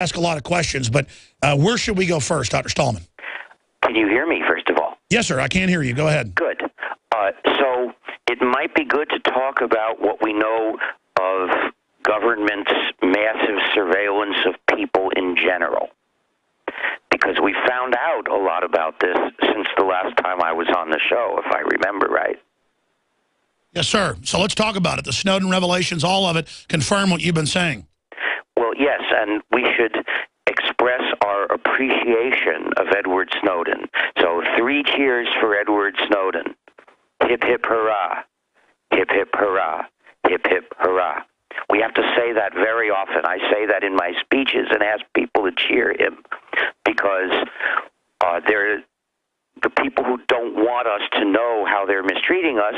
ask a lot of questions, but where should we go first, Dr. Stallman? Can you hear me, first of all? Yes, sir. I can hear you. Go ahead. Good. So it might be good to talk about what we know of government's massive surveillance of people in general, because we found out a lot about this since the last time I was on the show, if I remember right. Yes, sir. So let's talk about it. The Snowden revelations, all of it, confirm what you've been saying. Well, yes, and we should express our appreciation of Edward Snowden. So 3 cheers for Edward Snowden. Hip, hip, hurrah. Hip, hip, hurrah. Hip, hip, hurrah. We have to say that very often. I say that in my speeches and ask people to cheer him, because they're the people who don't want us to know how they're mistreating us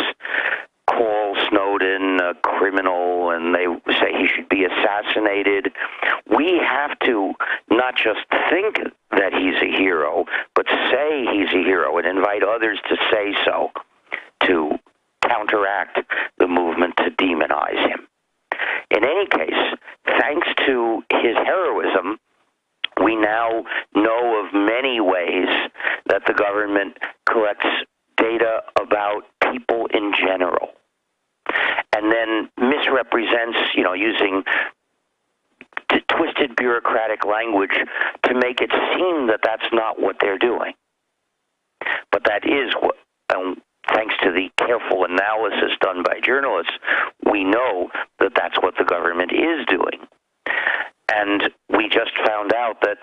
call Snowden a criminal, and they say he should be assassinated. We have to not just think that he's a hero, but say he's a hero and invite others to say so, to counteract the movement to demonize him. In any case, thanks to his heroism, we now know of many ways that the government collects data about people in general, and then misrepresents, using twisted bureaucratic language to make it seem that that's not what they're doing. But that is what, thanks to the careful analysis done by journalists, we know that that's what the government is doing. And we just found out that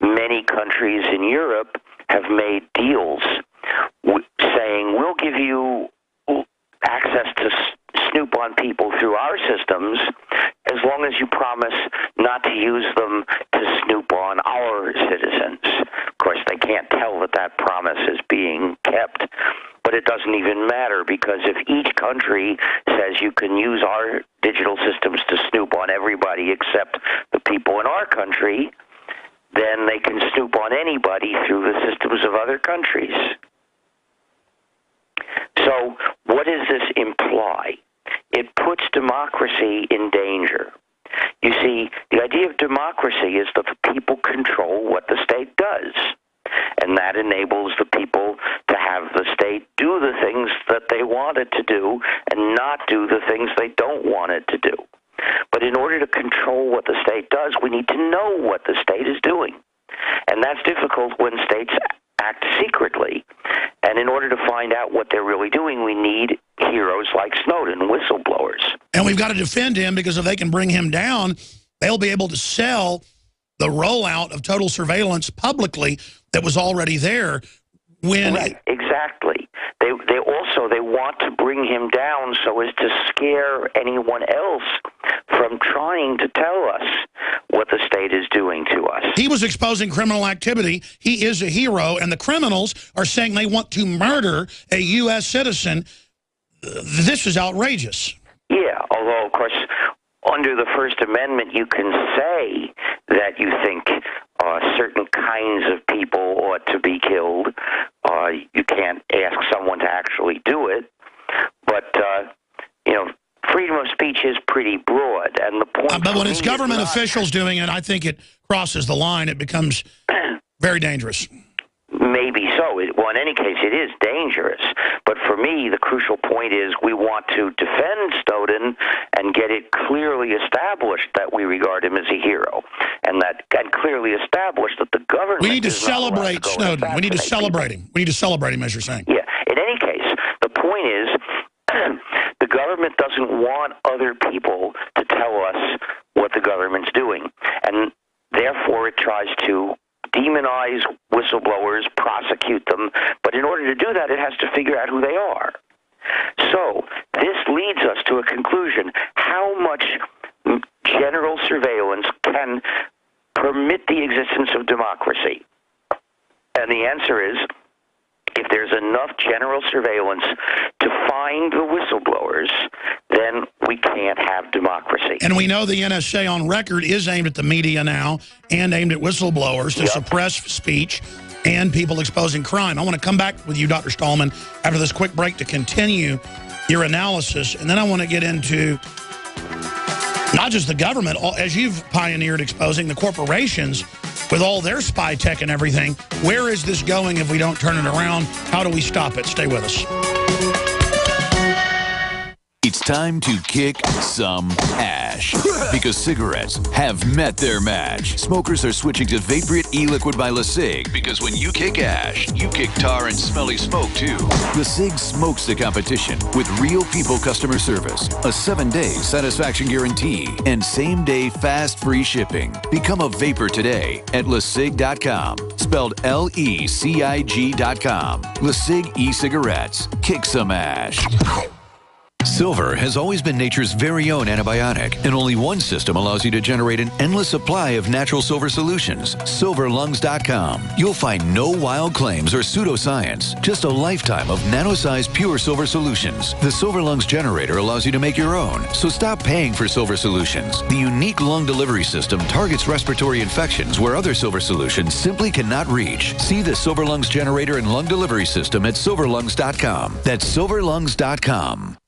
many countries in Europe have made deals saying, we'll give you access to snoop on people through our systems as long as you promise not to use them to snoop on our citizens. Of course, they can't tell that that promise is being kept, but it doesn't even matter, because if each country says you can use our digital systems to snoop on everybody except the people in our country, then they can snoop on anybody through the systems of other countries. So what does this imply? It puts democracy in danger. You see, the idea of democracy is that the people control what the state does, and that enables the people to have the state do the things that they want it to do and not do the things they don't want it to do. But in order to control what the state does, we need to know what the state is doing. And that's difficult when states act secretly. And in order to find out what they're really doing, we need heroes like Snowden, whistleblowers. And we've got to defend him, because if they can bring him down, they'll be able to sell the rollout of total surveillance publicly that was already there. Right, exactly. They want to bring him down so as to scare anyone else from trying to tell us what the state is doing to us. He was exposing criminal activity. He is a hero, and the criminals are saying they want to murder a U.S. citizen. This is outrageous. Yeah, although, of course, under the First Amendment, you can say that you think certain kinds of people ought to be killed. You can't ask someone to actually do it. But, freedom of speech is pretty broad. And the point but when it's government officials doing it, I think it crosses the line. It becomes very dangerous. Maybe so. Well, in any case, it is dangerous. But for me, the crucial point is we want to defend Snowden and get it clearly established that we regard him as a hero, and clearly established that the government. We need to celebrate Snowden. We need to celebrate him. We need to celebrate him, as you're saying. Yeah. In any case, the point is the government doesn't want other people to tell us what the government's doing, and therefore it tries to demonize whistleblowers, prosecute them, but in order to do that, it has to figure out who they are. So this leads us to a conclusion. How much general surveillance can permit the existence of democracy? And the answer is, if there's enough general surveillance to find the whistleblowers, then we can't have democracy. And we know the NSA on record is aimed at the media now and aimed at whistleblowers to suppress speech and people exposing crime. I want to come back with you, Dr. Stallman, after this quick break to continue your analysis, and then I want to get into Not just the government, as you've pioneered exposing the corporations with all their spy tech and everything. Where is this going if we don't turn it around? How do we stop it? Stay with us. It's time to kick some ash because cigarettes have met their match. Smokers are switching to Vaporite e-liquid by LeSig because when you kick ash, you kick tar and smelly smoke too. LeSig smokes the competition with real people customer service, a 7-day satisfaction guarantee, and same-day fast free shipping. Become a vapor today at LeSig.com, spelled LECIG.com. LeSig e-cigarettes. Kick some ash. Silver has always been nature's very own antibiotic, and only one system allows you to generate an endless supply of natural silver solutions. Silverlungs.com. You'll find no wild claims or pseudoscience, just a lifetime of nano-sized pure silver solutions. The Silver Lungs generator allows you to make your own, so stop paying for silver solutions. The unique lung delivery system targets respiratory infections where other silver solutions simply cannot reach. See the Silver Lungs generator and lung delivery system at silverlungs.com. That's silverlungs.com.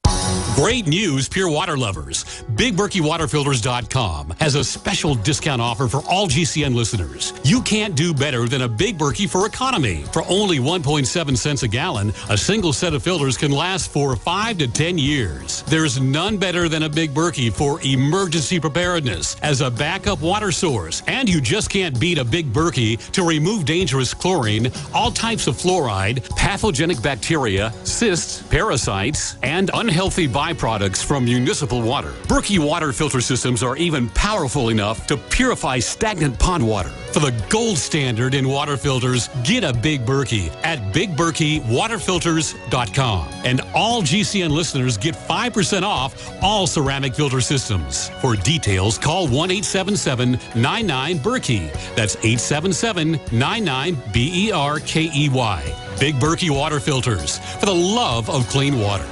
Great news, pure water lovers. BigBerkeyWaterFilters.com has a special discount offer for all GCN listeners. You can't do better than a Big Berkey for economy. For only 1.7 cents a gallon, a single set of filters can last for 5 to 10 years. There's none better than a Big Berkey for emergency preparedness as a backup water source. And you just can't beat a Big Berkey to remove dangerous chlorine, all types of fluoride, pathogenic bacteria, cysts, parasites, and unhealthy byproducts from municipal water. Berkey water filter systems are even powerful enough to purify stagnant pond water. For the gold standard in water filters, get a Big Berkey at BigBerkeyWaterFilters.com. And all GCN listeners get 5% off all ceramic filter systems. For details, call 1-877-99-BERKEY. That's 877-99-BERKEY. Big Berkey Water Filters, for the love of clean water.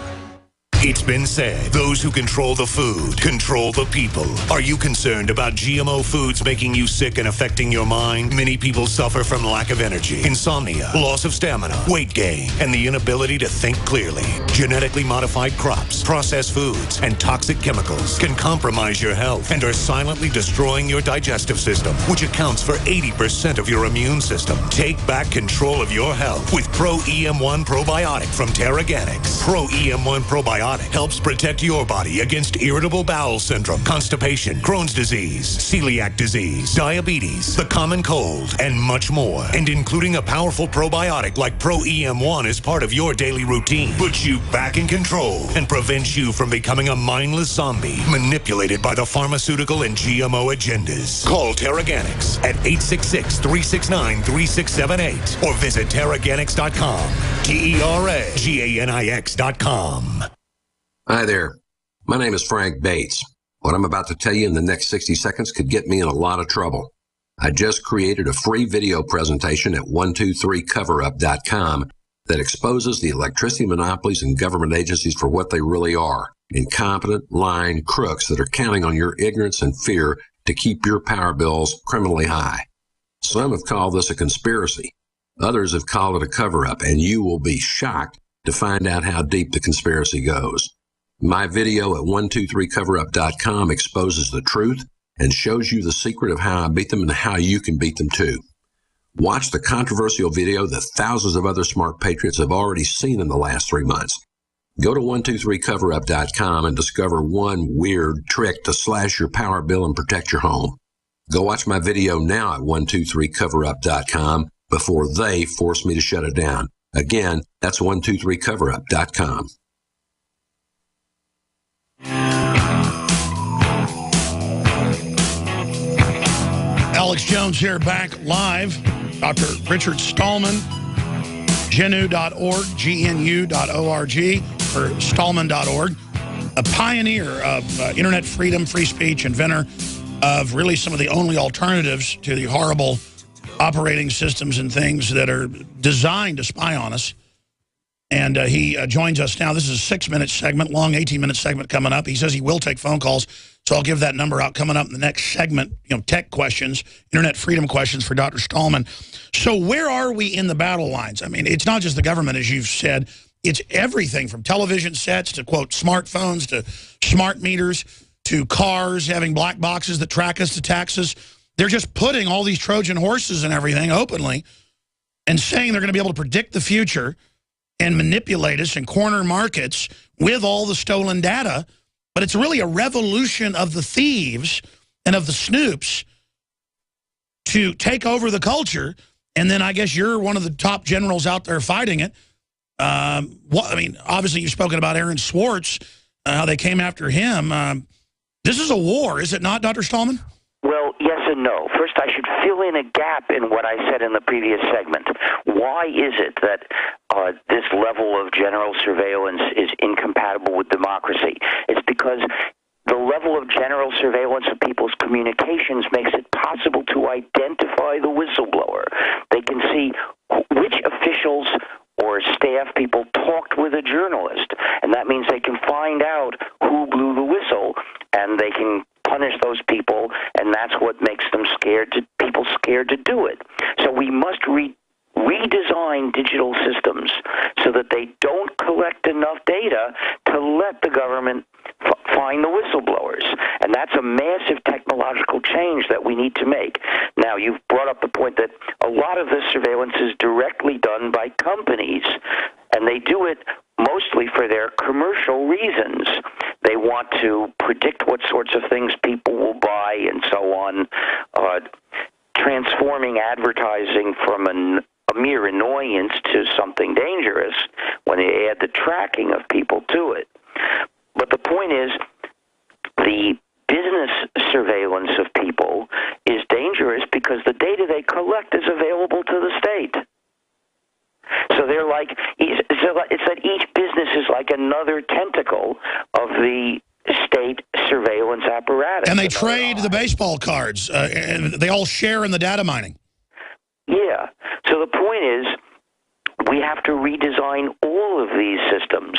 It's been said, those who control the food control the people. Are you concerned about GMO foods making you sick and affecting your mind? Many people suffer from lack of energy, insomnia, loss of stamina, weight gain, and the inability to think clearly. Genetically modified crops, processed foods, and toxic chemicals can compromise your health and are silently destroying your digestive system, which accounts for 80% of your immune system. Take back control of your health with Pro EM1 Probiotic from Terraganics. Pro EM1 Probiotic helps protect your body against irritable bowel syndrome, constipation, Crohn's disease, celiac disease, diabetes, the common cold, and much more. And including a powerful probiotic like Pro EM1 is part of your daily routine, puts you back in control and prevents you from becoming a mindless zombie manipulated by the pharmaceutical and GMO agendas. Call Terraganics at 866-369-3678 or visit Terraganics.com. Terraganix.com. Hi there. My name is Frank Bates. What I'm about to tell you in the next 60 seconds could get me in a lot of trouble. I just created a free video presentation at 123coverup.com that exposes the electricity monopolies and government agencies for what they really are: incompetent, lying crooks that are counting on your ignorance and fear to keep your power bills criminally high. Some have called this a conspiracy. Others have called it a cover-up, and you will be shocked to find out how deep the conspiracy goes. My video at 123coverup.com exposes the truth and shows you the secret of how I beat them and how you can beat them too. Watch the controversial video that thousands of other smart patriots have already seen in the last 3 months. Go to 123coverup.com and discover one weird trick to slash your power bill and protect your home. Go watch my video now at 123coverup.com before they force me to shut it down. Again, that's 123coverup.com. Alex Jones here, back live. Dr. Richard Stallman, gnu.org, gnu.org, or stallman.org, a pioneer of internet freedom, free speech, inventor of really some of the only alternatives to the horrible operating systems and things that are designed to spy on us. And he joins us now. This is a 6-minute segment, long 18-minute segment coming up. He says he will take phone calls, so I'll give that number out coming up in the next segment. You know, tech questions, internet freedom questions for Dr. Stallman. So where are we in the battle lines? I mean, it's not just the government, as you've said. It's everything from television sets to, quote, smartphones to smart meters to cars having black boxes that track us to taxes. They're just putting all these Trojan horses and everything openly and saying they're going to be able to predict the future and manipulate us and corner markets with all the stolen data. But it's really a revolution of the thieves and of the snoops to take over the culture. And then I guess you're one of the top generals out there fighting it. I mean, obviously you've spoken about Aaron Swartz, how they came after him. This is a war, is it not, Dr. Stallman? Well, yes and no. First, I should fill in a gap in what I said in the previous segment. Why is it that this level of general surveillance is incompatible with democracy? It's because the level of general surveillance of people's communications makes it possible to identify the whistleblower. They can see which officials or staff people talked with a journalist, and that means they can find out who blew the whistle, and they can punish those people, and that's what makes them people scared to do it. So we must redesign digital systems so that they don't collect enough data to let the government find the whistleblowers. And that's a massive technological change that we need to make. Now, you've brought up the point that a lot of this surveillance is directly done by companies, and they do it mostly for their commercial reasons. They want to predict what sorts of things people will buy and so on, transforming advertising from a mere annoyance to something dangerous when they add the tracking of people to it. But the point is, the business surveillance of people is dangerous because the data they collect is available to the state. So they're like, it's that each business is like another tentacle of the state surveillance apparatus. And they trade the baseball cards, and they all share in the data mining. Yeah. So the point is, we have to redesign all of these systems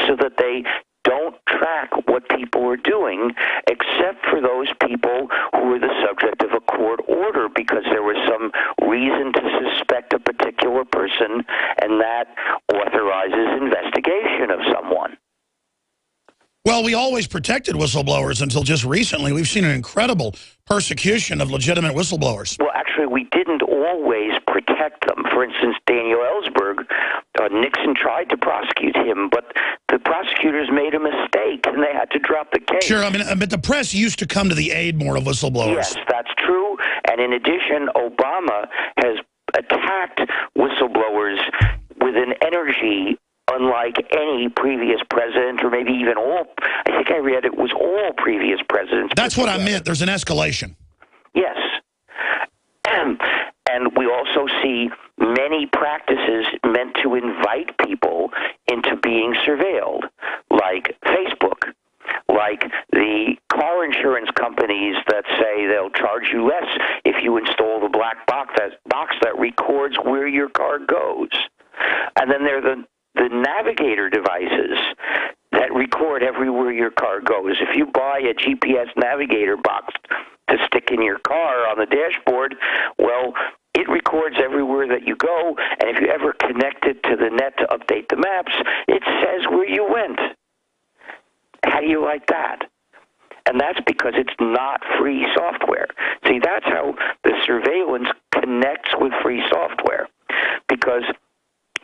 so that they don't track what people are doing, except for those people who are the subject of a court order because there was some reason to suspect a particular person, and that authorizes investigation of someone. Well, we always protected whistleblowers until just recently. We've seen an incredible persecution of legitimate whistleblowers. Well, actually, we didn't always protect them. For instance, Daniel Ellsberg, Nixon tried to prosecute him, but the prosecutors made a mistake, and they had to drop the case. Sure, I mean, but the press used to come to the aid more of whistleblowers. Yes, that's true. And in addition, Obama has attacked whistleblowers with an energy unlike any previous president, or maybe even all. I think I read it was all previous presidents. That's what I meant. There's an escalation. Yes. And we also see many practices meant to invite people into being surveilled, like Facebook, like the car insurance companies that say they'll charge you less if you install the black box that records where your car goes. And then there are the navigator devices that record everywhere your car goes. If you buy a GPS navigator box to stick in your car on the dashboard, well, it records everywhere that you go, and if you ever connect it to the net to update the maps, it says where you went. How do you like that? And that's because it's not free software. See, that's how the surveillance connects with free software, because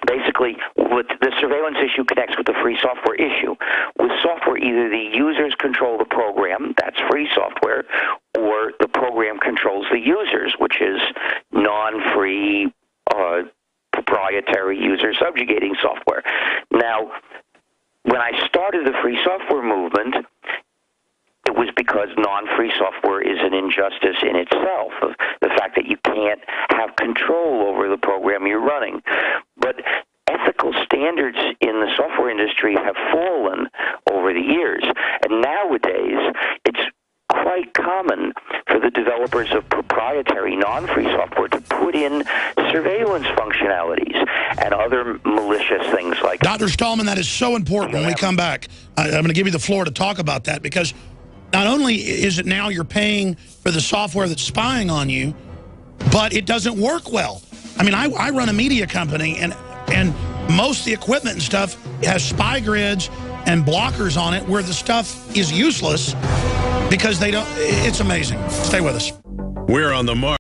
basically, the surveillance issue connects with the free software issue. With software, either the users control the program, that's free software, or the program controls the users, which is non-free, proprietary user subjugating software. Now, when I started the free software movement, it was because non-free software is an injustice in itself, of the fact that you can't have control over the program you're running. But ethical standards in the software industry have fallen over the years, and nowadays it's quite common for the developers of proprietary non-free software to put in surveillance functionalities and other malicious things like that. Dr. Stallman, that is so important. When we come back, I'm going to give you the floor to talk about that, because not only is it now you're paying for the software that's spying on you, but it doesn't work well. I mean, I run a media company, and most of the equipment and stuff has spy grids and blockers on it where the stuff is useless. because they don't. It's amazing. Stay with us. We're on the mark.